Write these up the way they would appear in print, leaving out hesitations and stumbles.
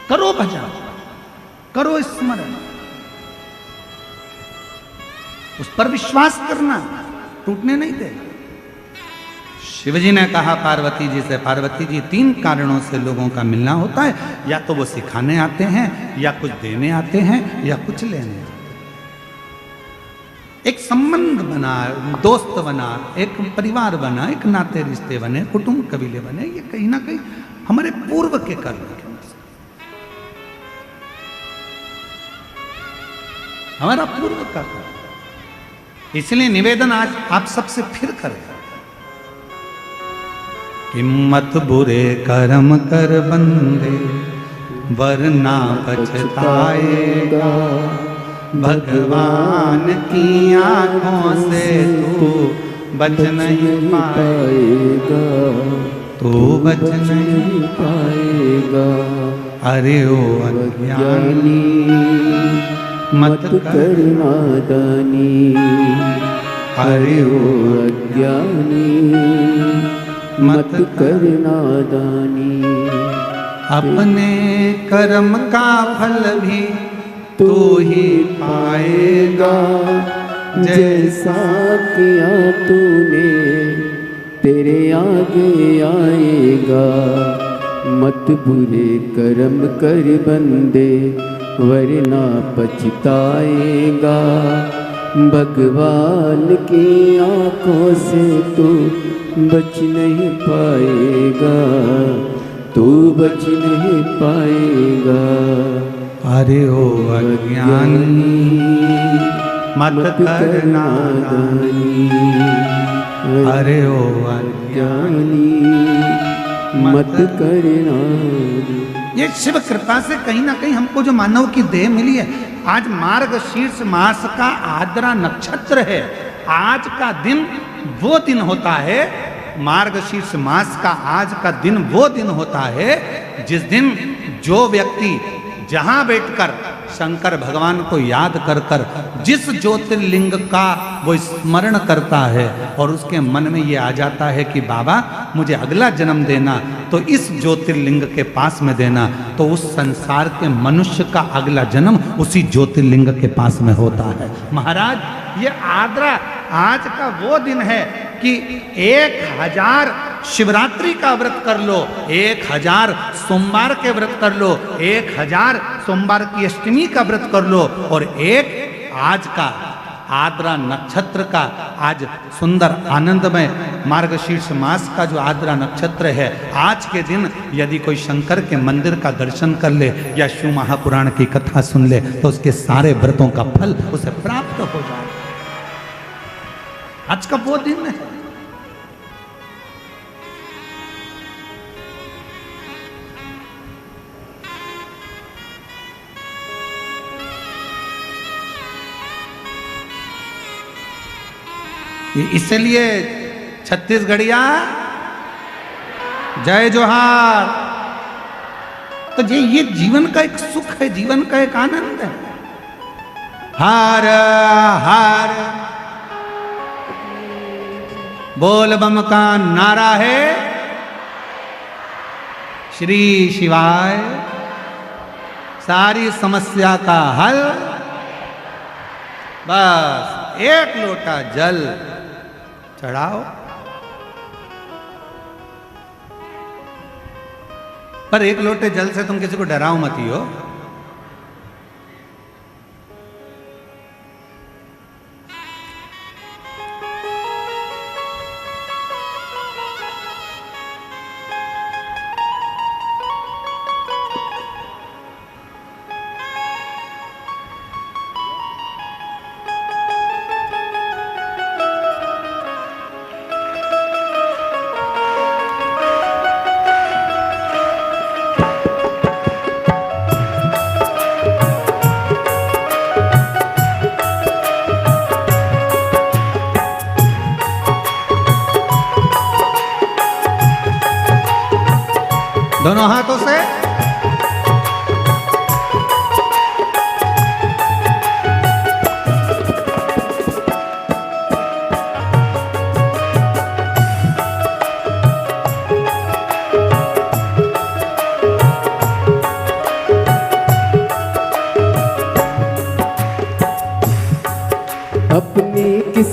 करो भजन, करो स्मरण, उस पर विश्वास करना, टूटने नहीं दे। शिवजी ने कहा पार्वती जी से, पार्वती जी 3 कारणों से लोगों का मिलना होता है, या तो वो सिखाने आते हैं, या कुछ देने आते हैं, या कुछ लेने आते हैं। एक संबंध बना, दोस्त बना, एक परिवार बना, एक नाते रिश्ते बने, कुटुंब कबीले बने, ये कहीं ना कहीं हमारे पूर्व के कर्म के हमारा पूर्व का कर्म। इसलिए निवेदन आज आप सबसे फिर करें कि मत बुरे कर्म कर बंदे, वरना पछताएगा। भगवान की आंखों से तू बच नहीं पाएगा, तू बच नहीं पाएगा। अरे ओ अज्ञानी मत कर नादानी, अरे ओ अज्ञानी मत कर नादानी। अपने कर्म का फल भी तू ही पाएगा, जैसा किया तूने तेरे आगे आएगा। मत बुरे कर्म कर बंदे, वरना पछताएगा। भगवान की आंखों से तू बच नहीं पाएगा, तू बच नहीं पाएगा। अरे ओ अज्ञानी मत कर नादानी, अरे ओ अज्ञानी मत कर नादानी। ये शिव कृपा से कहीं ना कहीं हमको जो मानव की देह मिली है। आज मार्गशीर्ष मास का आद्रा नक्षत्र है। आज का दिन वो दिन होता है, मार्गशीर्ष मास का आज का दिन वो दिन होता है जिस दिन जो व्यक्ति जहां बैठकर शंकर भगवान को याद कर कर जिस ज्योतिर्लिंग का वो स्मरण करता है और उसके मन में ये आ जाता है कि बाबा मुझे अगला जन्म देना तो इस ज्योतिर्लिंग के पास में देना, तो उस संसार के मनुष्य का अगला जन्म उसी ज्योतिर्लिंग के पास में होता है। महाराज ये आद्रा आज का वो दिन है कि 1000 शिवरात्रि का व्रत कर लो, 1000 सोमवार के व्रत कर लो, 1000 सोमवार की अष्टमी का व्रत कर लो, और एक आज का आद्रा नक्षत्र का आज सुंदर आनंदमय मार्गशीर्ष मास का जो आद्रा नक्षत्र है, आज के दिन यदि कोई शंकर के मंदिर का दर्शन कर ले या शिव महापुराण की कथा सुन ले तो उसके सारे व्रतों का फल उसे प्राप्त हो जाए। आज का वो दिन है। इसलिए छत्तीसगढ़िया जय जोहार। तो ये जीवन का एक सुख है, जीवन का एक आनंद है। हर हर बोल बम का नारा है, श्री शिवाय सारी समस्या का हल। बस एक लोटा जल चढ़ाओ, पर एक लोटे जल से तुम किसी को डराओ मत ही हो। दोनों हाथों से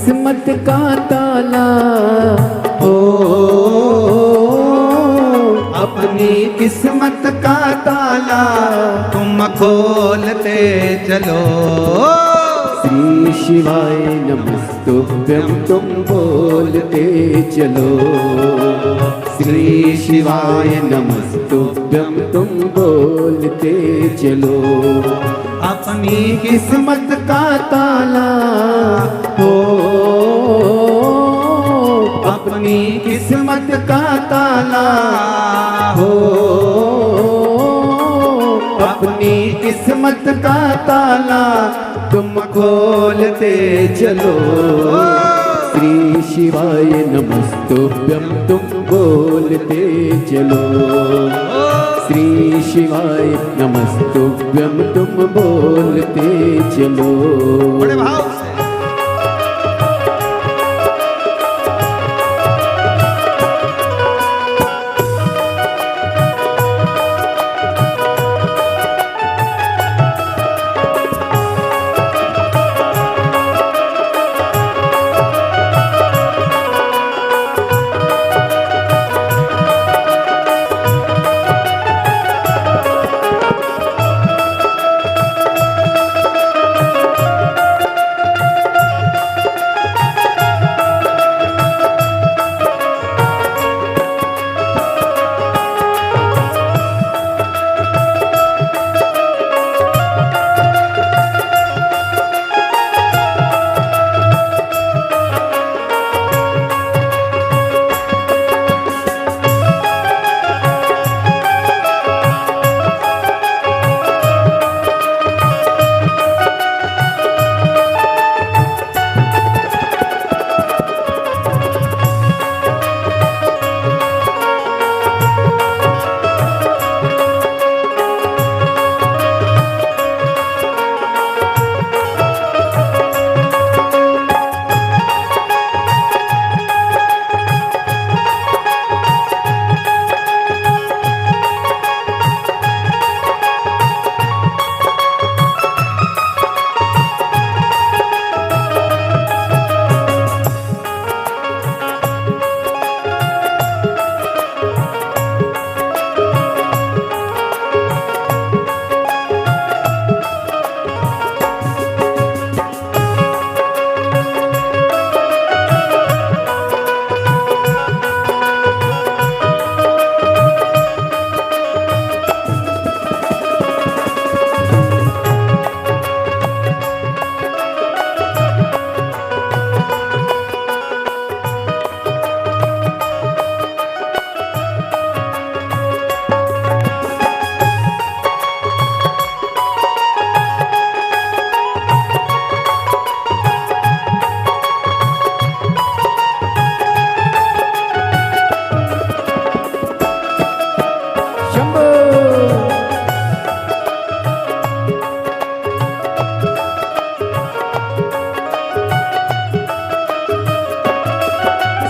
किस्मत का ताला हो, अपनी किस्मत का ताला तुम खोलते चलो। श्री शिवाय नमस्तुभ्यं तुम बोलते चलो। श्री शिवाय नमस्तुभ्यं तुम बोलते चलो। अपनी किस्मत का ताला हो, अपनी किस्मत का ताला हो, अपनी किस्मत का ताला तुम खोलते चलो। श्री शिवाय नमस्तुभ्यं तुम बोलते चलो। श्री शिवाय नमस्तुभ्यं तुम बोलते चलो। बड़े भाव से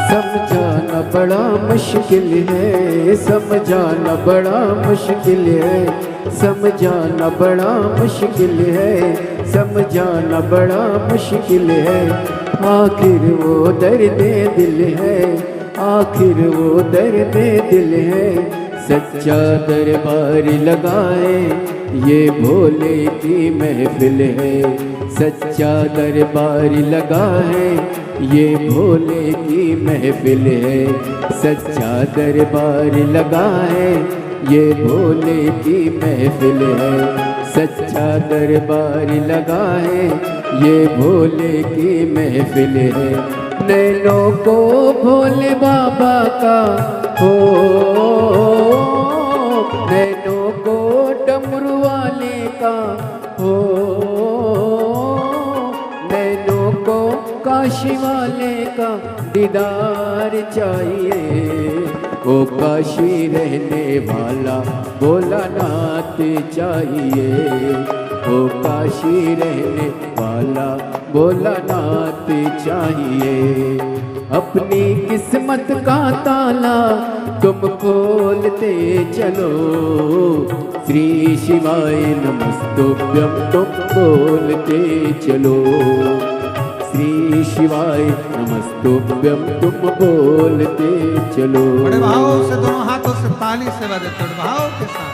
समझाना बड़ा मुश्किल है, समझाना बड़ा मुश्किल है, समझाना बड़ा मुश्किल है, समझाना बड़ा मुश्किल है। आखिर वो दर्द दिल है, आखिर वो दर्द दिल है। सच्चा दरबार लगाए ये भोले की महफिल है, सच्चा दरबार लगाए ये भोले की महफिल है, सच्चा दरबार लगाए ये भोले की महफिल है, सच्चा दरबार लगाए ये भोले की महफिल है। नैनों को भोले बाबा का हो, नैनों को डमरू वाले का हो, नैनों को काशी वाले का दीदार चाहिए। ओ काशी रहने वाला भोलानाथ चाहिए, ओ काशी रहने वाला भोलानाथ चाहिए। अपनी किस्मत का ताला तुम खोलते चलो, श्री शिवाय नमस्तुभ्यं तुम बोलते चलो, श्री शिवाय नमस्तुभ्यं तुम बोलते चलो। बड़े भाव से दोनों हाथों से ताली से बजे, थोड़े भाव के साथ।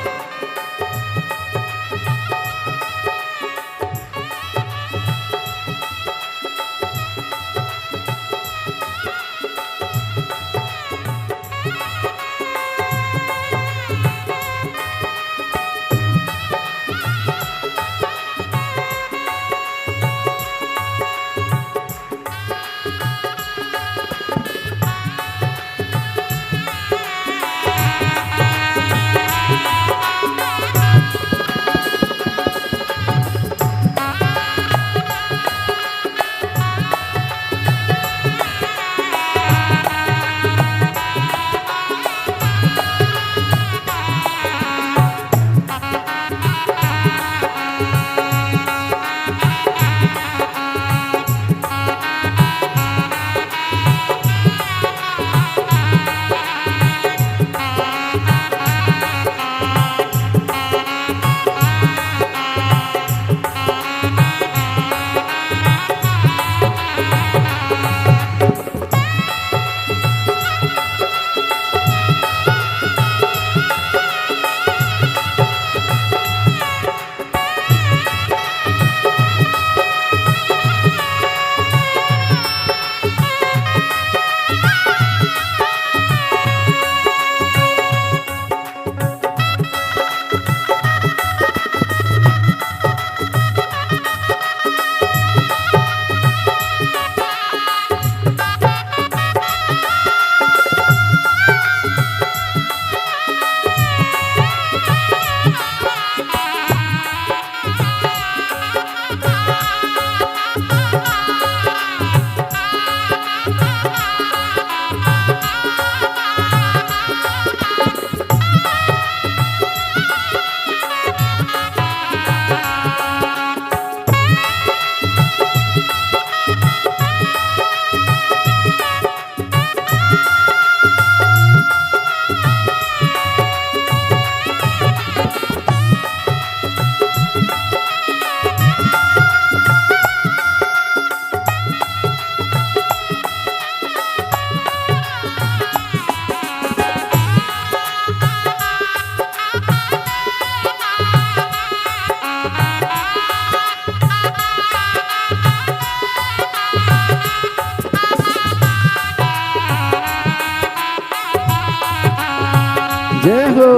जय हो।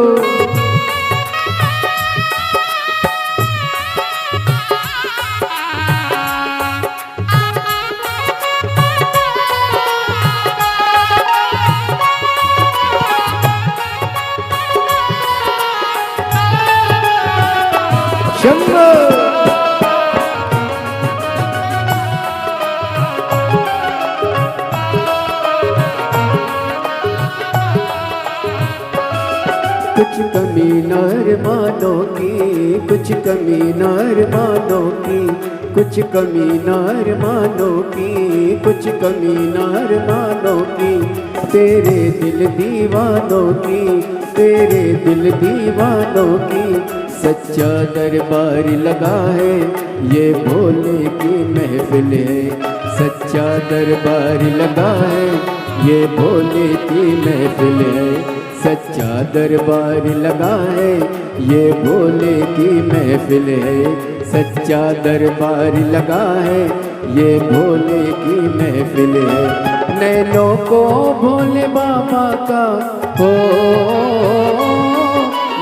शंभो कुछ कमी नर मानो की, कुछ कमी नर मानो की, कुछ कमी नर मानो की, कुछ कमी नर मानो की, तेरे दिल दीवानों की, तेरे दिल दीवानों की सच्चा दरबार लगा है, ये भोले की महफिल है। सच्चा दरबार लगा है, ये भोले की महफिल है। सच्चा दरबार लगा है, ये भोले की महफिल है। सच्चा दरबार लगा है, ये भोले की महफिल है। नैनों को भोले बाबा का हो,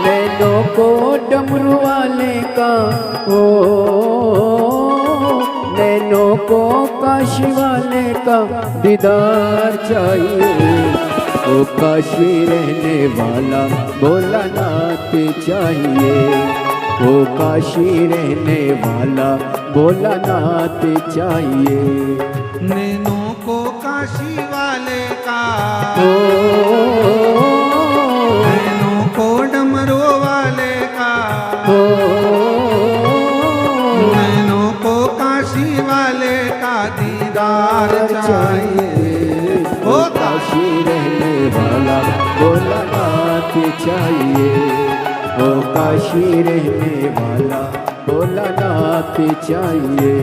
नैनों को डमरू वाले का हो, नैनों को काशी वाले का दीदार चाहिए। ओ काशी रहने वाला भोलानाथ चाहिए, ओ काशी रहने वाला भोलानाथ चाहिए। नैनों को काशी वाले का, नैनों को डमरू वाले का, नैनों को काशी वाले का दीदार चाहिए। ओ काशी रहने वाला भोलानाथ चाहिए, ओ काशी रहने वाला भोलानाथ चाहिए।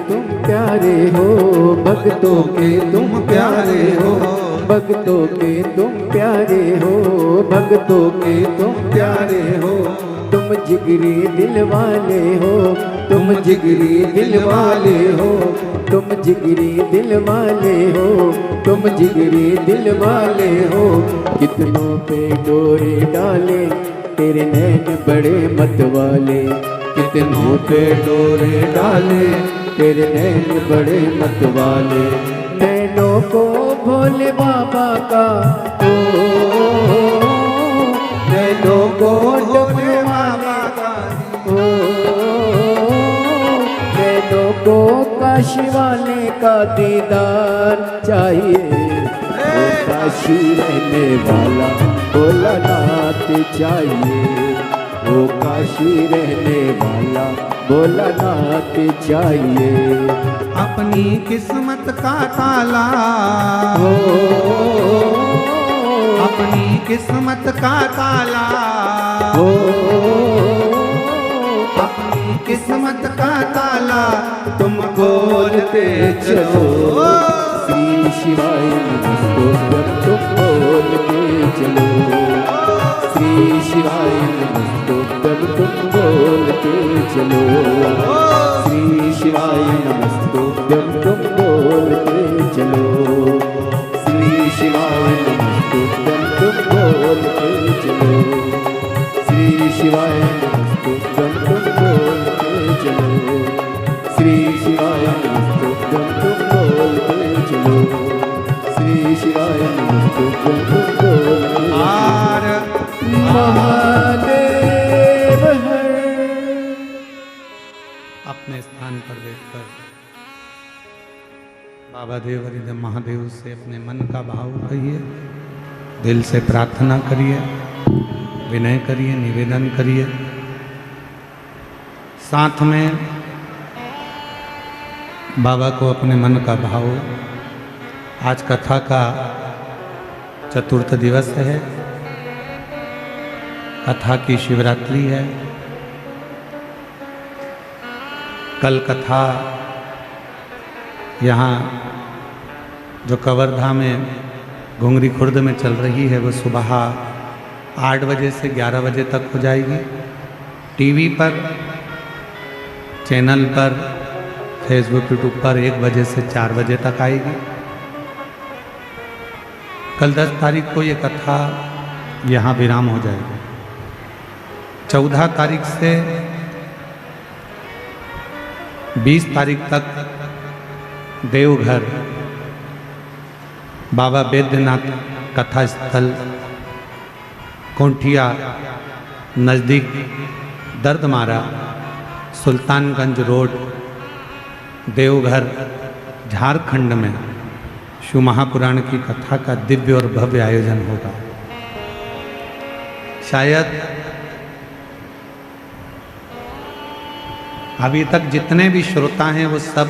तुम प्यारे हो, भक्तों के तुम प्यारे हो, भक्तों के तुम प्यारे हो, भक्तों के तुम प्यारे हो। तुम जिगरी दिल वाले हो, तुम जिगरी दिल वाले हो, तुम जिगरी दिल वाले हो, तुम जिगरी दिल वाले हो। कितनों पे डोरे डाले तेरे नैन बड़े मत वाले, कितनों पे डोरे डाले तेरे नैन बड़े मत वाले। नैनों को भोले बाबा का ओ, नैनों को भोले बाबा का ओ, नैनों को काशी वाले का दीदार चाहिए। ओ काशी रहने वाला भोलानाथ चाहिए, ओ काशी रहने वाला भोलानाथ चाहिए। अपनी किस्मत का ताला हो अपनी किस्मत का ताला हो अपनी किस्मत का ताला तुम खोलते चलो। श्री शिवाय नमस्तोत्रम तुम बोलते चलो, श्री शिवाय नमस्तोत्रम तुम बोलते चलो, श्री शिवाय नमस्तोत्रम तुम बोलते चलो, श्री शिवाय नमस्तोत्रम तुम बोलते चलो, श्री शिवाय नमस्तोत्रम तुम बोलते चलो, श्री शिवाय नमस्तोत्रम तुम बोलते चलो, श्री शिवाय नमस्तोत्रम तुम बोलते आर महादेव हर। अपने स्थान पर बैठकर बाबा देव हरिदेव महादेव से अपने मन का भाव कहिए, दिल से प्रार्थना करिए, विनय करिए, निवेदन करिए। साथ में बाबा को अपने मन का भाव। आज कथा का चतुर्थ दिवस है, कथा की शिवरात्रि है। कल कथा यहाँ जो कवर्धा में घुंगरी खुर्द में चल रही है वो सुबह 8 बजे से 11 बजे तक हो जाएगी। टीवी पर, चैनल पर, फेसबुक, यूट्यूब पर 1 बजे से 4 बजे तक आएगी। कल 10 तारीख को ये कथा यहाँ विराम हो जाएगी। 14 तारीख से 20 तारीख तक देवघर बाबा बैद्यनाथ कथा स्थल कोंठिया नज़दीक दर्दमारा सुल्तानगंज रोड देवघर झारखंड में शिव महापुराण की कथा का दिव्य और भव्य आयोजन होगा। शायद अभी तक जितने भी श्रोता हैं वो सब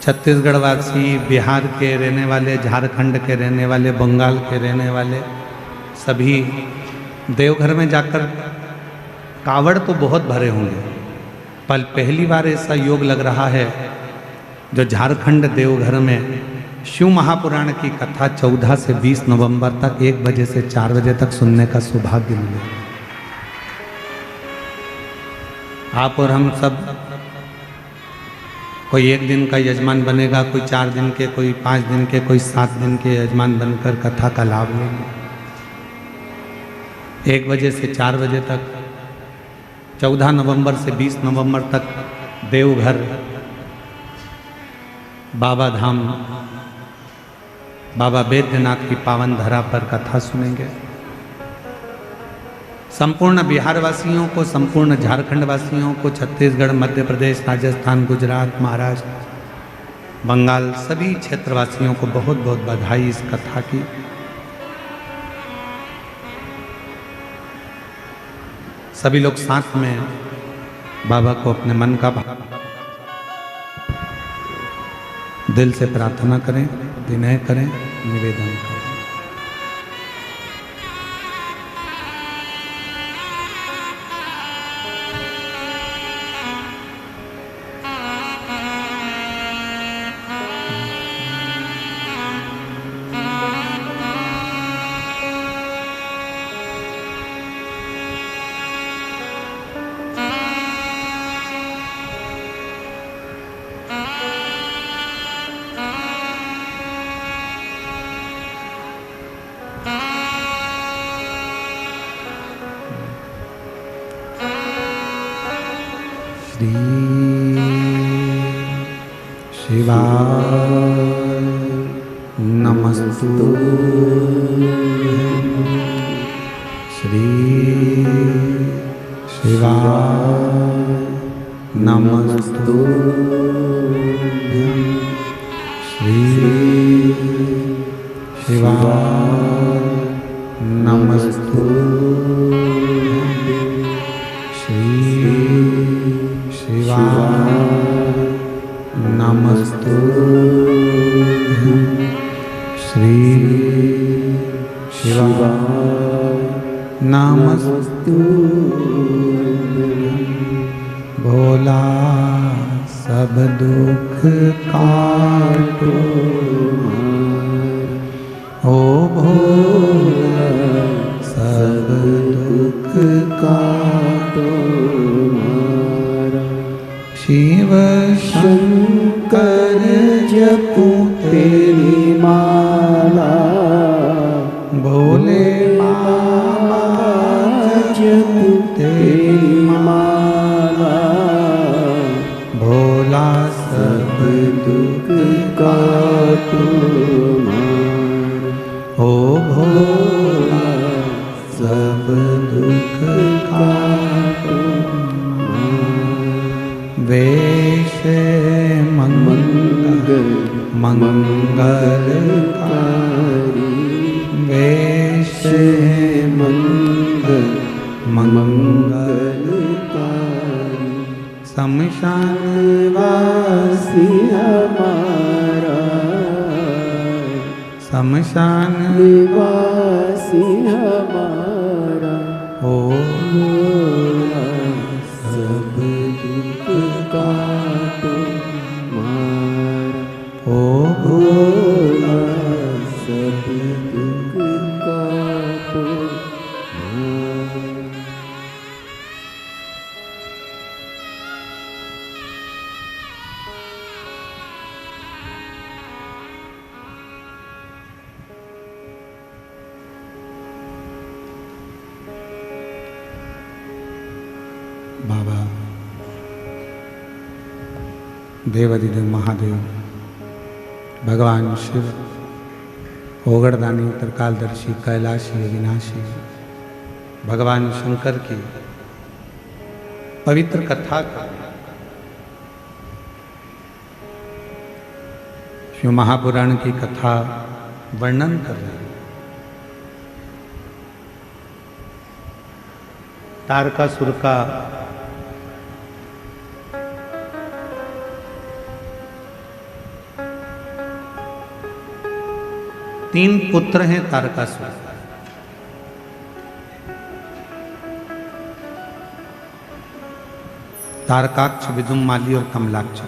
छत्तीसगढ़ वासी, बिहार के रहने वाले, झारखंड के रहने वाले, बंगाल के रहने वाले सभी देवघर में जाकर कावड़ तो बहुत भरे होंगे, पर पहली बार ऐसा योग लग रहा है जो झारखंड देवघर में शिव महापुराण की कथा 14 से 20 नवंबर तक 1 बजे से 4 बजे तक सुनने का सौभाग्य मिले। आप और हम सब, कोई 1 दिन का यजमान बनेगा, कोई 4 दिन के, कोई 5 दिन के, कोई 7 दिन के यजमान बनकर कथा का लाभ लेंगे। 1 बजे से 4 बजे तक 14 नवंबर से 20 नवंबर तक देवघर बाबा धाम बाबा बैद्यनाथ की पावन धरा पर कथा सुनेंगे। संपूर्ण बिहार वासियों को, संपूर्ण झारखंड वासियों को, छत्तीसगढ़, मध्य प्रदेश, राजस्थान, गुजरात, महाराष्ट्र, बंगाल सभी क्षेत्रवासियों को बहुत बहुत बधाई इस कथा की। सभी लोग साथ में बाबा को अपने मन का भाव दिल से प्रार्थना करें, विनय करें, निवेदन करें। शिवाय नमस्तु श्री शिवाय नमस्तु श्री शिवाय नमस्तु श्री शिवाय नमस्तु श्री शिवाय नमस्तु भोला सब दुख काटो ओ भोला सब दुख काटो शिव शंकर जपू तेरी माला भोले बाबा जपू तेरी माला भोला सब दुख काटो ओ भोला सब दुख काटो वेश मंगल मंगलकारी वेश मंगल मंगलकारी शमशान वासी हमारा शमशान वासी हमारा ओ भोला सब दुख काटो मारा ओ भोला सब दुख काटो मारा। बाबा देवाधिदेव महादेव भगवान शिव ओगड़दानी त्रिकालदर्शी कैलाशी अविनाशी भगवान शंकर की पवित्र कथा का शिव महापुराण की कथा वर्णन कर रहे हैं। तारकासुर का तीन पुत्र हैं तारकासुर। तारकाक्ष, विदुम्माली और कमलाक्ष।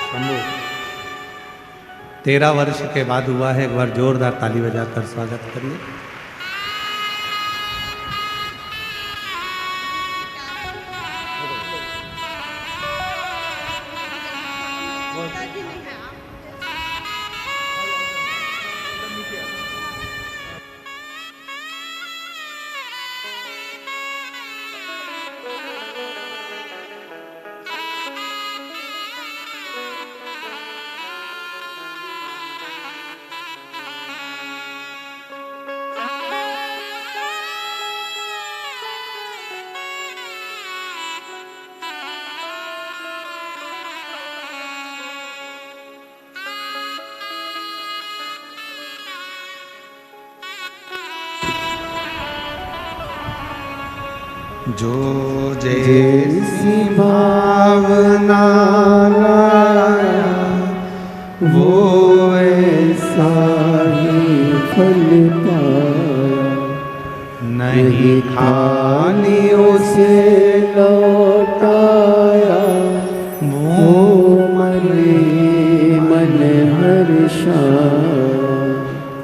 शंभू 13 वर्ष के बाद हुआ है। एक बार जोरदार ताली बजाकर स्वागत करिए। जो जैसी भावना लाया वो ऐसा ही फल पाया। नहीं खाली उसे लौटाया वो मन मन हर्षा।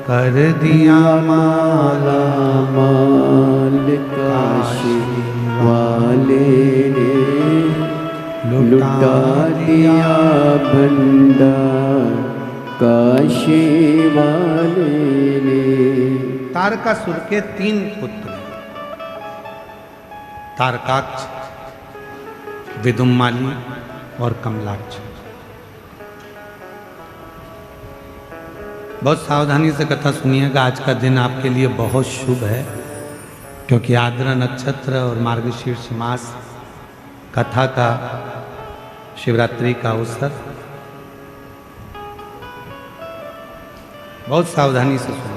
कर दिया माला माल काशी वाले ने लुटा दिया भंडार काशी वाले ने। तारकासुर के 3 पुत्र हैं, तारकाक्ष, विदुम्माली और कमलाक्ष। बहुत सावधानी से कथा सुनिएगा। आज का दिन आपके लिए बहुत शुभ है, क्योंकि आर्द्रा नक्षत्र और मार्गशीर्ष मास, कथा का, शिवरात्रि का अवसर। बहुत सावधानी से सुनिए।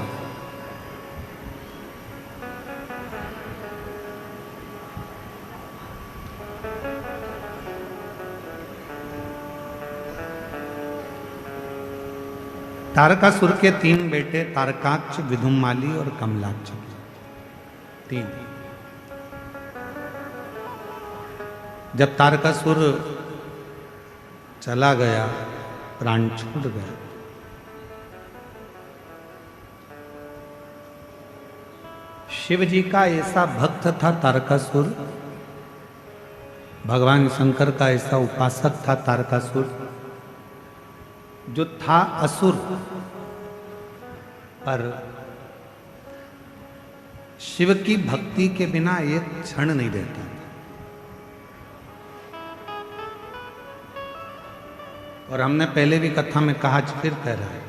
तारकासुर के 3 बेटे, तारकाक्ष, विदुम्माली और कमलाक्ष। 3। जब तारकासुर चला गया, प्राण छूट गया, शिव जी का ऐसा भक्त था तारकासुर, भगवान शंकर का ऐसा उपासक था तारकासुर, जो था असुर पर शिव की भक्ति के बिना एक क्षण नहीं रहता। और हमने पहले भी कथा में कहा, फिर कह रहा है,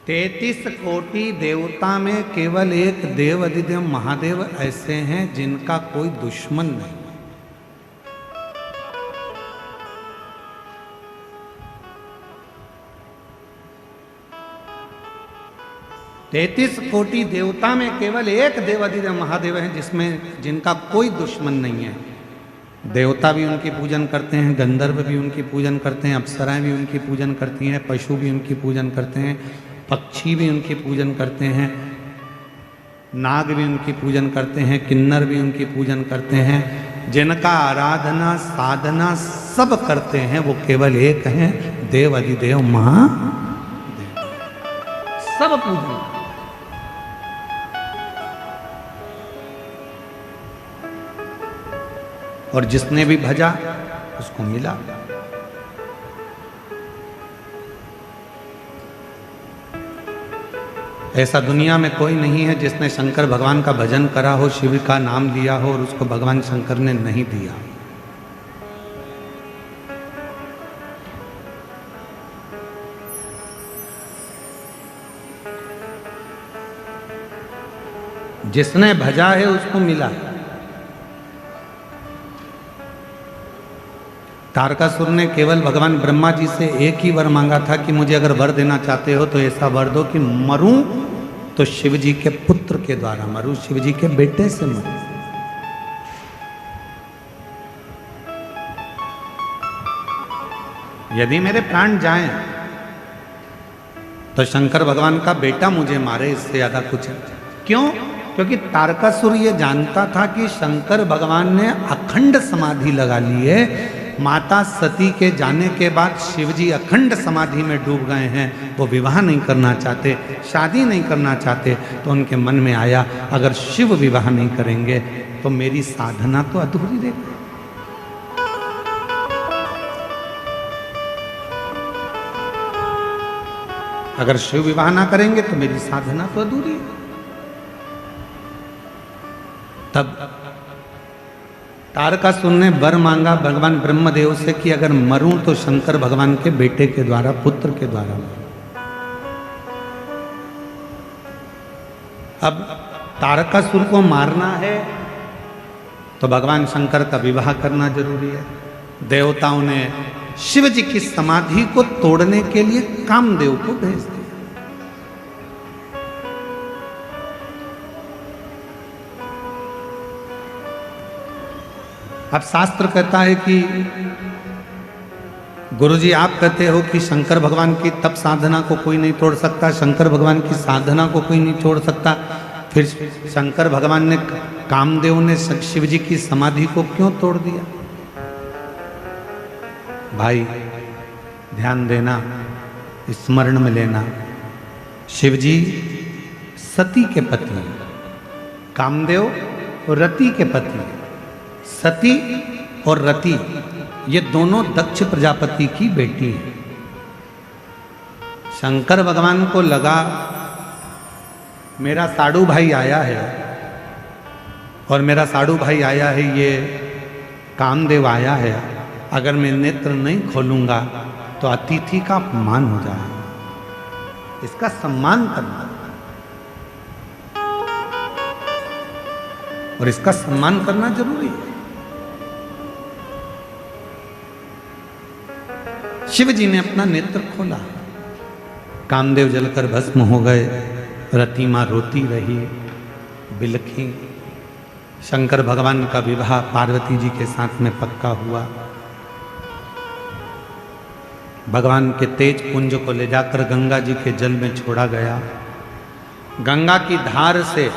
33 कोटि देवता में केवल एक देव अधिदेव महादेव ऐसे हैं जिनका कोई दुश्मन नहीं। 33 कोटि देवता में केवल एक देव अधिदेव महादेव हैं जिनका कोई दुश्मन नहीं है। देवता भी उनकी पूजन करते हैं, गंधर्व भी उनकी पूजन करते हैं, अप्सराएं भी उनकी पूजन करती हैं, पशु भी उनकी पूजन करते हैं, पक्षी भी उनकी पूजन करते हैं, नाग भी उनकी पूजन करते हैं, किन्नर भी उनकी पूजन करते हैं। जिनका आराधना साधना सब करते हैं वो केवल एक हैं, देव अधिदेव महादेव। सब पूजन। और जिसने भी भजा उसको मिला। ऐसा दुनिया में कोई नहीं है जिसने शंकर भगवान का भजन करा हो, शिव का नाम लिया हो और उसको भगवान शंकर ने नहीं दिया। जिसने भजा है उसको मिला। तारकासुर ने केवल भगवान ब्रह्मा जी से एक ही वर मांगा था कि मुझे अगर वर देना चाहते हो तो ऐसा वर दो कि मरूं तो शिव जी के पुत्र के द्वारा मरूं, शिव जी के बेटे से मरूं। यदि मेरे प्राण जाएं तो शंकर भगवान का बेटा मुझे मारे, इससे ज्यादा कुछ है। क्यों? क्योंकि तारकासुर ये जानता था कि शंकर भगवान ने अखंड समाधि लगा ली है। माता सती के जाने के बाद शिवजी अखंड समाधि में डूब गए हैं। वो विवाह नहीं करना चाहते, शादी नहीं करना चाहते। तो उनके मन में आया, अगर शिव विवाह नहीं करेंगे तो मेरी साधना तो अधूरी रह गई। अगर शिव विवाह ना करेंगे तो मेरी साधना तो अधूरी है। तब तारकासुर ने वर मांगा भगवान ब्रह्मदेव से कि अगर मरूं तो शंकर भगवान के बेटे के द्वारा, पुत्र के द्वारा मरूं। अब तारकासुर को मारना है तो भगवान शंकर का विवाह करना जरूरी है। देवताओं ने शिव जी की समाधि को तोड़ने के लिए कामदेव को भेज दिया। अब शास्त्र कहता है कि गुरुजी आप कहते हो कि शंकर भगवान की तप साधना को कोई नहीं तोड़ सकता, शंकर भगवान की साधना को कोई नहीं छोड़ सकता, फिर शंकर भगवान ने, कामदेव ने शिव जी की समाधि को क्यों तोड़ दिया? भाई ध्यान देना, स्मरण में लेना, शिव जी सती के पति हैं, कामदेव रति के पति हैं। सती और रति ये दोनों दक्ष प्रजापति की बेटी हैं। शंकर भगवान को लगा मेरा साड़ू भाई आया है, और मेरा साड़ू भाई आया है, ये कामदेव आया है, अगर मैं नेत्र नहीं खोलूंगा तो अतिथि का अपमान हो जाएगा, इसका सम्मान करना, और इसका सम्मान करना जरूरी है। शिव जी ने अपना नेत्र खोला, कामदेव जलकर भस्म हो गए, रतिमा रोती रही, बिलखी। शंकर भगवान का विवाह पार्वती जी के साथ में पक्का हुआ। भगवान के तेज पुंज को ले जाकर गंगा जी के जल में छोड़ा गया। गंगा की धार से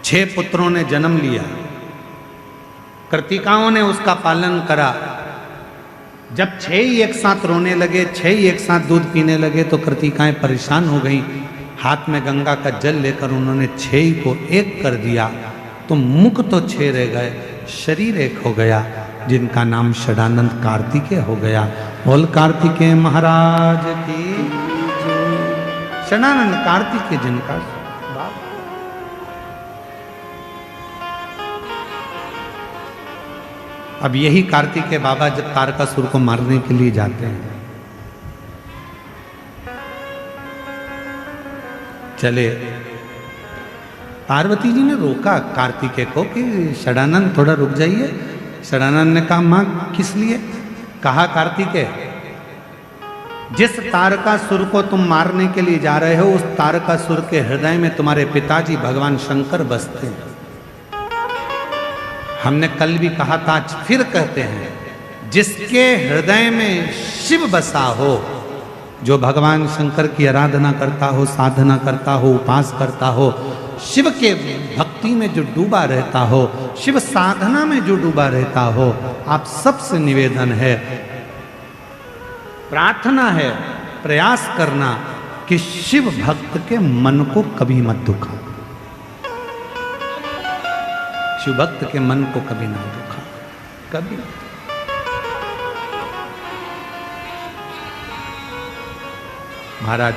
6 पुत्रों ने जन्म लिया। कृतिकाओं ने उसका पालन करा। जब 6 ही एक साथ रोने लगे, 6 ही एक साथ दूध पीने लगे, तो कृतिकाएं परेशान हो गई। हाथ में गंगा का जल लेकर उन्होंने 6 ही को एक कर दिया, तो मुख तो 6 रह गए, शरीर एक हो गया, जिनका नाम षडानंद कार्तिकेय हो गया। बोल कार्तिकेय महाराज की। षडानंद कार्तिकेय जिनका बाप। अब यही कार्तिकेय बाबा जब तारकासुर को मारने के लिए जाते हैं, चले, पार्वती जी ने रोका कार्तिकेय को कि षडानंद थोड़ा रुक जाइए। षडानंद ने कहा मां किस लिए? कहा कार्तिकेय, जिस तारकासुर को तुम मारने के लिए जा रहे हो, उस तारकासुर के हृदय में तुम्हारे पिताजी भगवान शंकर बसते हैं। हमने कल भी कहा था, आज फिर कहते हैं, जिसके हृदय में शिव बसा हो, जो भगवान शंकर की आराधना करता हो, साधना करता हो, उपास करता हो, शिव के भक्ति में जो डूबा रहता हो, शिव साधना में जो डूबा रहता हो, आप सबसे निवेदन है, प्रार्थना है, प्रयास करना कि शिव भक्त के मन को कभी मत दुखा। शिव भक्त के मन को कभी ना दुखा, कभी। महाराज,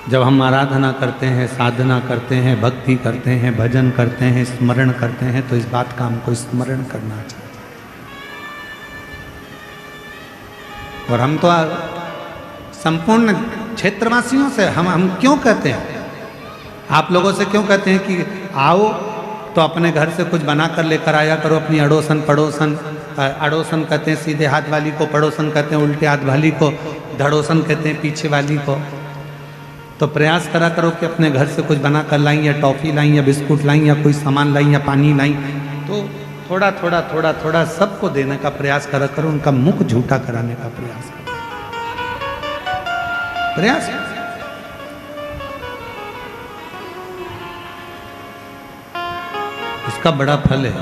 जब हम आराधना करते हैं, साधना करते हैं, भक्ति करते हैं, भजन करते हैं, स्मरण करते हैं, तो इस बात का हमको स्मरण करना चाहिए। और हम तो संपूर्ण क्षेत्रवासियों से हम क्यों कहते हैं, आप लोगों से क्यों कहते हैं कि आओ तो अपने घर से कुछ बना कर लेकर आया करो, अपनी अड़ोसन पड़ोसन, अड़ोसन कहते हैं सीधे हाथ वाली को, पड़ोसन कहते हैं उल्टे हाथ वाली को, धड़ोसन कहते हैं पीछे वाली को। तो प्रयास करा करो कि अपने घर से कुछ बना कर लाई, या टॉफ़ी लाई, या बिस्कुट लाई, या कोई सामान लाई, या पानी लाई, तो थोड़ा थोड़ा थोड़ा थोड़ा सबको देने का प्रयास करा करो, उनका मुख झूठा कराने का प्रयास करो, प्रयास। इसका बड़ा फल है,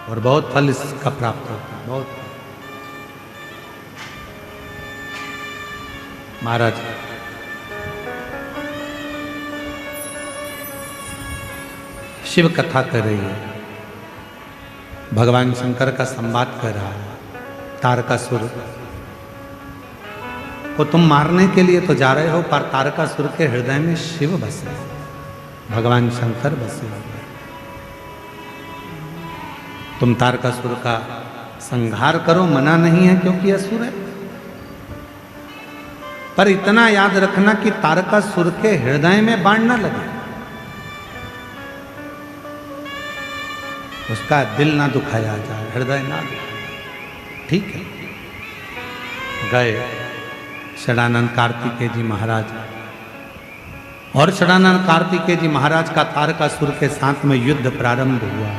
और बहुत फल इसका प्राप्त होता है, बहुत। महाराज, शिव कथा कर रही है, भगवान शंकर का संवाद कर रहा है। तारकासुर को तुम मारने के लिए तो जा रहे हो, पर तारकासुर के हृदय में शिव बसे, भगवान शंकर बसे। तुम तारकासुर का संहार करो, मना नहीं है क्योंकि असुर है, पर इतना याद रखना कि तारकासुर के हृदय में बाण न लगे, उसका दिल ना दुखाया जाए, हृदय ना दुखाया। ठीक है। गए षडानंद कार्तिकेय जी महाराज, और षडानंद कार्तिकेय जी महाराज का तारकासुर के साथ में युद्ध प्रारंभ हुआ।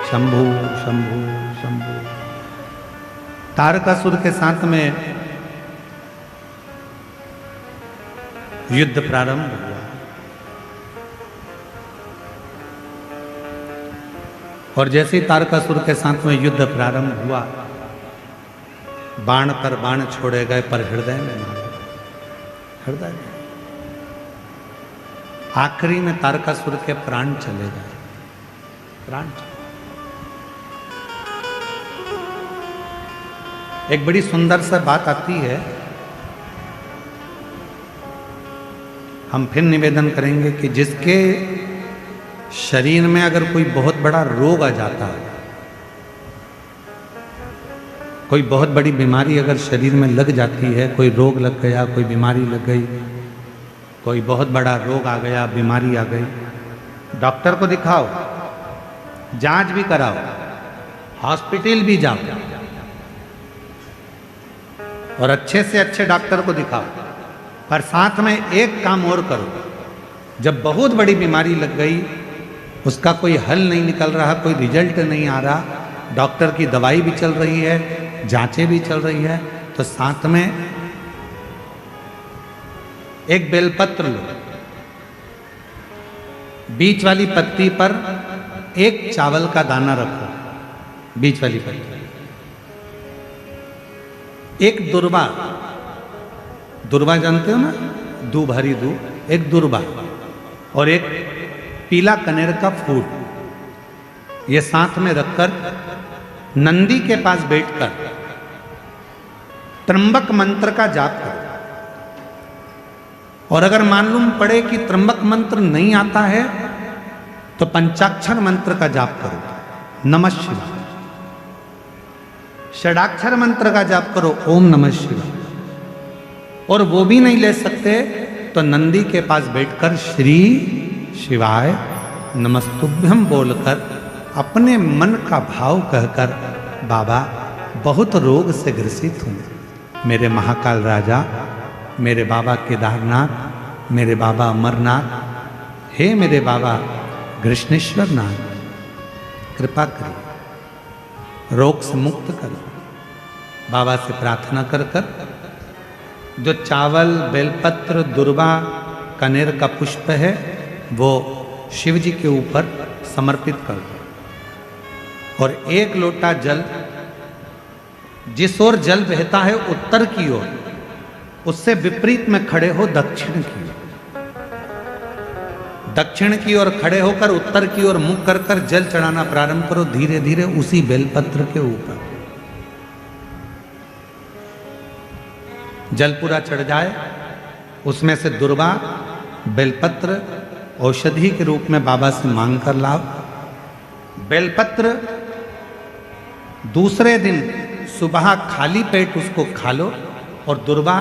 शंभु शंभु शंभु, तारकासुर के साथ में युद्ध प्रारंभ हुआ। और जैसे ही तारकासुर के साथ में युद्ध प्रारंभ हुआ, बाण पर बाण छोड़े गए, पर हृदय में मारे, हृदय में। आखिरी में तारकासुर के प्राण चले गए, प्राण। एक बड़ी सुंदर सा बात आती है, हम फिर निवेदन करेंगे कि जिसके शरीर में अगर कोई बहुत बड़ा रोग आ जाता है, कोई बहुत बड़ी बीमारी अगर शरीर में लग जाती है, कोई रोग लग गया, कोई बीमारी लग गई, कोई बहुत बड़ा रोग आ गया, बीमारी आ गई, डॉक्टर को दिखाओ, जांच भी कराओ, हॉस्पिटल भी जाओ और अच्छे से अच्छे डॉक्टर को दिखाओ, पर साथ में एक काम और करो, जब बहुत बड़ी बीमारी लग गई, उसका कोई हल नहीं निकल रहा, कोई रिजल्ट नहीं आ रहा, डॉक्टर की दवाई भी चल रही है, जांचें भी चल रही है, तो साथ में एक बेलपत्र लो, बीच वाली पत्ती पर एक चावल का दाना रखो, बीच वाली पत्ती, एक दुर्वा, दुर्वा जानते हो ना, दूब, हरी दूब, एक दुर्वा और एक पीला कनेर का फूल, ये साथ में रखकर नंदी के पास बैठकर त्र्यंबक मंत्र का जाप करो। और अगर मालूम पड़े कि त्र्यंबक मंत्र नहीं आता है तो पंचाक्षर मंत्र का जाप करो, नमः शिवाय। षडाक्षर मंत्र का जाप करो, ओम नमः शिवाय। और वो भी नहीं ले सकते तो नंदी के पास बैठकर श्री शिवाय नमस्तुभ्यम बोलकर अपने मन का भाव कहकर, बाबा बहुत रोग से ग्रसित हूँ, मेरे महाकाल राजा, मेरे बाबा केदारनाथ, मेरे बाबा अमरनाथ, हे मेरे बाबा कृष्णेश्वर नाथ, कृपा करिए, रोग से मुक्त करो। बाबा से प्रार्थना कर कर जो चावल, बेलपत्र, दुर्वा, कनेर का पुष्प है वो शिव जी के ऊपर समर्पित कर दो। और एक लोटा जल, जिस ओर जल बहता है उत्तर की ओर, उससे विपरीत में खड़े हो दक्षिण की ओर, दक्षिण की ओर खड़े होकर उत्तर की ओर मुख कर कर जल चढ़ाना प्रारंभ करो, धीरे धीरे उसी बेलपत्र के ऊपर। जल पूरा चढ़ जाए, उसमें से दुर्वा, बेलपत्र औषधि के रूप में बाबा से मांग कर लाओ। बेलपत्र दूसरे दिन सुबह खाली पेट उसको खा लो, और दुर्वा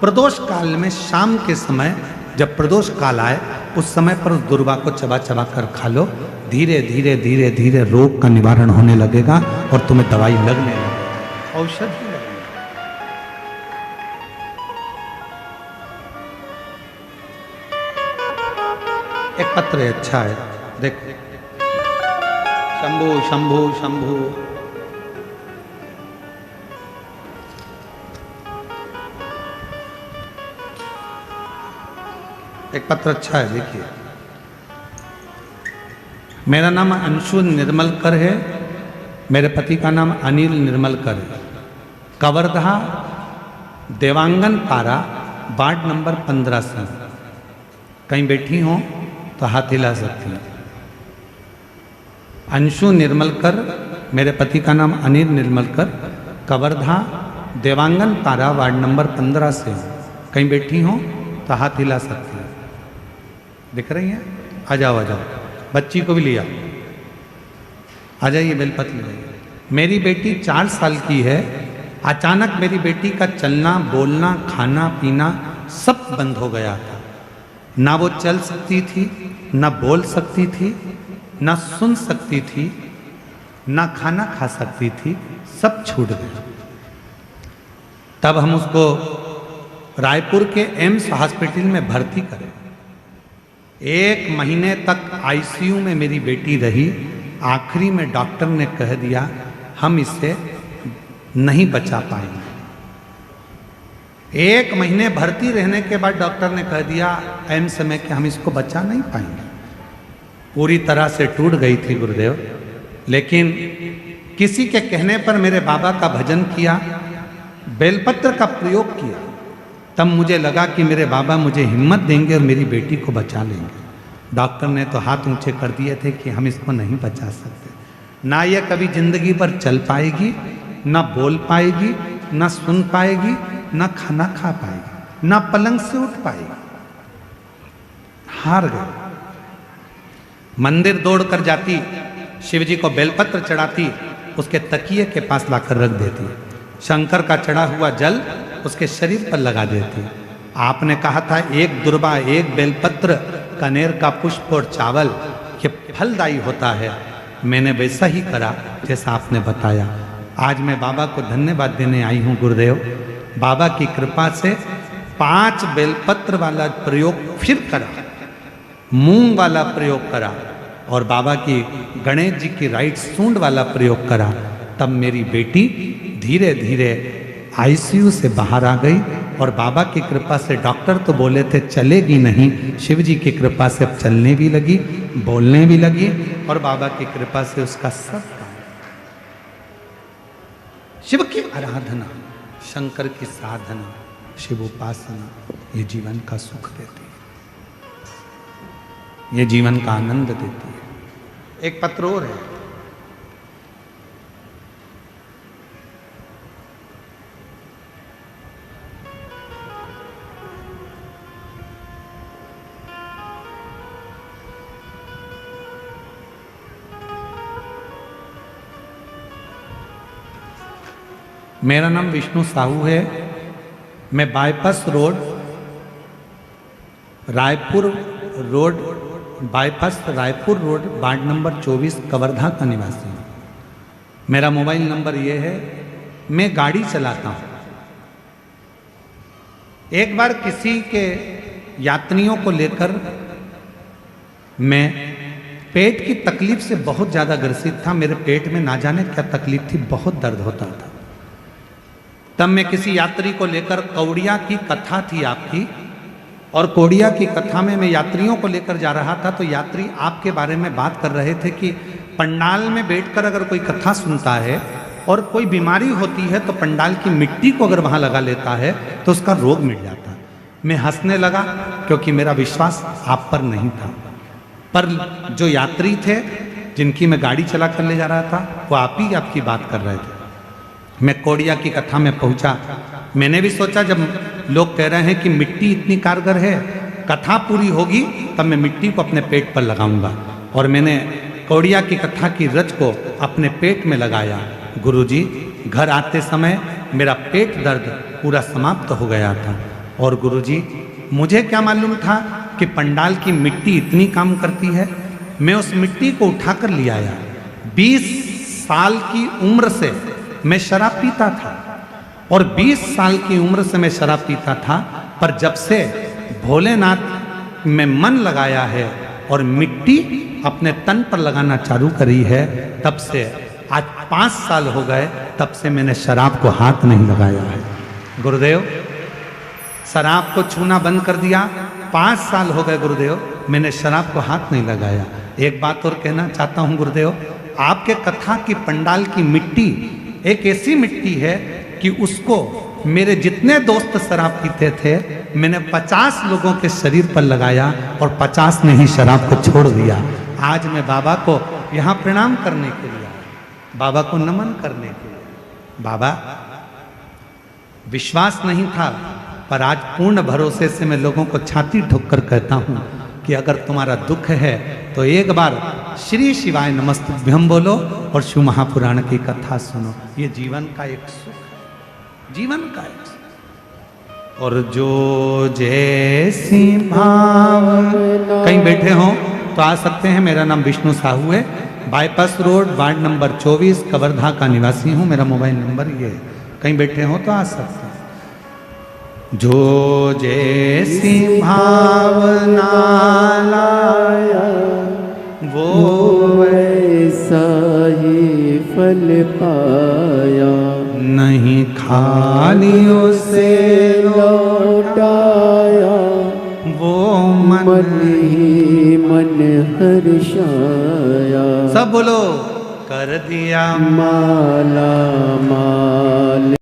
प्रदोष काल में शाम के समय जब प्रदोष काल आए उस समय पर उस दुर्वा को चबा चबा कर खा लो। धीरे धीरे धीरे धीरे रोग का निवारण होने लगेगा और तुम्हें दवाई लगने लगेगी, औषधि लगेगी। एक पत्र है, अच्छा है, देख, शंभु शंभु शंभु। एक पत्र अच्छा है, देखिए। मेरा नाम अंशु निर्मलकर है, मेरे पति का नाम अनिल निर्मलकर है, कवर्धा देवांगन पारा वार्ड नंबर 15 से। कहीं बैठी हो तो हाथ हिला सकती हैं। अंशु निर्मलकर, मेरे पति का नाम अनिल निर्मलकर, कवर्धा देवांगन पारा वार्ड नंबर 15 से। कहीं बैठी हो तो हाथ हिला सकती हैं। दिख रही हैं? आ जाओ आ जाओ, बच्ची को भी लिया, आ जाइए, बेलपत्र ले जाइए। मेरी बेटी 4 साल की है। अचानक मेरी बेटी का चलना, बोलना, खाना पीना सब बंद हो गया था। ना वो चल सकती थी, ना बोल सकती थी, ना सुन सकती थी, ना खाना खा सकती थी, सब छूट गया। तब हम उसको रायपुर के एम्स हॉस्पिटल में भर्ती करें। 1 महीने तक आईसीयू में मेरी बेटी रही। आखिरी में डॉक्टर ने कह दिया हम इसे नहीं बचा पाएंगे। 1 महीने भर्ती रहने के बाद डॉक्टर ने कह दिया एम्स में कि हम इसको बचा नहीं पाएंगे। पूरी तरह से टूट गई थी गुरुदेव, लेकिन किसी के कहने पर मेरे बाबा का भजन किया, बेलपत्र का प्रयोग किया। तब मुझे लगा कि मेरे बाबा मुझे हिम्मत देंगे और मेरी बेटी को बचा लेंगे। डॉक्टर ने तो हाथ ऊंचे कर दिए थे कि हम इसको नहीं बचा सकते। ना ये कभी जिंदगी भर चल पाएगी, ना बोल पाएगी, ना सुन पाएगी, ना खाना खा पाएगी, ना पलंग से उठ पाएगी। हार गए। मंदिर दौड़कर जाती, शिव जी को बेलपत्र चढ़ाती, उसके तकिए के पास लाकर रख देती, शंकर का चढ़ा हुआ जल उसके शरीर पर लगा देती। आपने कहा था एक दुर्बा, एक बेलपत्र, कनेर का पुष्प और चावल ये फलदायी होता है। मैंने वैसा ही करा जैसा आपने बताया। आज मैं बाबा को धन्यवाद देने आई हूँ गुरुदेव। बाबा की कृपा से 5 बेलपत्र वाला प्रयोग फिर करा, मूंग वाला प्रयोग करा और बाबा की गणेश जी की राइट सूंड वाला प्रयोग करा। तब मेरी बेटी धीरे धीरे आईसीयू से बाहर आ गई और बाबा की कृपा से डॉक्टर तो बोले थे चलेगी नहीं, शिव जी की कृपा से अब चलने भी लगी, बोलने भी लगी और बाबा की कृपा से उसका सब काम। शिव की आराधना, शंकर की साधना, शिव उपासना ये जीवन का सुख देती है, ये जीवन का आनंद देती है। एक पत्र और है, मेरा नाम विष्णु साहू है। मैं bypass road, Raipur road, bypass Raipur road, ward number 24, Kawardha का निवासी हूँ। मेरा मोबाइल नंबर ये है। मैं गाड़ी चलाता हूँ। एक बार किसी के यात्रियों को लेकर मैं पेट की तकलीफ से बहुत ज़्यादा ग्रसित था। मेरे पेट में ना जाने क्या तकलीफ थी, बहुत दर्द होता था। तब मैं किसी यात्री को लेकर, कौड़िया की कथा थी आपकी, और कौड़िया की कथा में मैं यात्रियों को लेकर जा रहा था। तो यात्री आपके बारे में बात कर रहे थे कि पंडाल में बैठकर अगर कोई कथा सुनता है और कोई बीमारी होती है तो पंडाल की मिट्टी को अगर वहाँ लगा लेता है तो उसका रोग मिट जाता है। मैं हंसने लगा क्योंकि मेरा विश्वास आप पर नहीं था। पर जो यात्री थे जिनकी मैं गाड़ी चला कर ले जा रहा था वो आप ही आपकी बात कर रहे थे। मैं कौड़िया की कथा में पहुंचा। मैंने भी सोचा जब लोग कह रहे हैं कि मिट्टी इतनी कारगर है, कथा पूरी होगी तब मैं मिट्टी को अपने पेट पर लगाऊंगा। और मैंने कौड़िया की कथा की रच को अपने पेट में लगाया। गुरुजी, घर आते समय मेरा पेट दर्द पूरा समाप्त हो गया था। और गुरुजी, मुझे क्या मालूम था कि पंडाल की मिट्टी इतनी काम करती है। मैं उस मिट्टी को उठाकर ले आया। 20 साल की उम्र से मैं शराब पीता था और 20 साल की उम्र से मैं शराब पीता था, पर जब से भोलेनाथ में मन लगाया है और मिट्टी अपने तन पर लगाना चालू करी है, तब से आज 5 साल हो गए, तब से मैंने शराब को हाथ नहीं लगाया है। गुरुदेव, शराब को छूना बंद कर दिया। 5 साल हो गए गुरुदेव, मैंने शराब को हाथ नहीं लगाया। एक बात और कहना चाहता हूँ गुरुदेव, आपके कथा की पंडाल की मिट्टी एक ऐसी मिट्टी है कि उसको मेरे जितने दोस्त शराब पीते थे, मैंने 50 लोगों के शरीर पर लगाया और 50 ने ही शराब को छोड़ दिया। आज मैं बाबा को यहाँ प्रणाम करने के लिए, बाबा को नमन करने के लिए। बाबा, विश्वास नहीं था, पर आज पूर्ण भरोसे से मैं लोगों को छाती ठोक कर कहता हूँ कि अगर तुम्हारा दुख है तो एक बार श्री शिवाय नमस्तुभ्यम बोलो और शिव महापुराण की कथा सुनो। ये जीवन का एक सुख है, जीवन का एक सुख। और जो जैसी भावना, कहीं बैठे हो तो आ सकते हैं। मेरा नाम विष्णु साहू है। Bypass road, ward number 24, Kawardha का निवासी हूँ। मेरा मोबाइल नंबर ये है। कहीं बैठे हो तो आ सकते हैं। जो जैसी भावना लाया वो वैसा ही फल पाया, नहीं खाली उसे लौटाया, वो मन ही मन हर्षाया। सब बोलो, कर दिया माला माल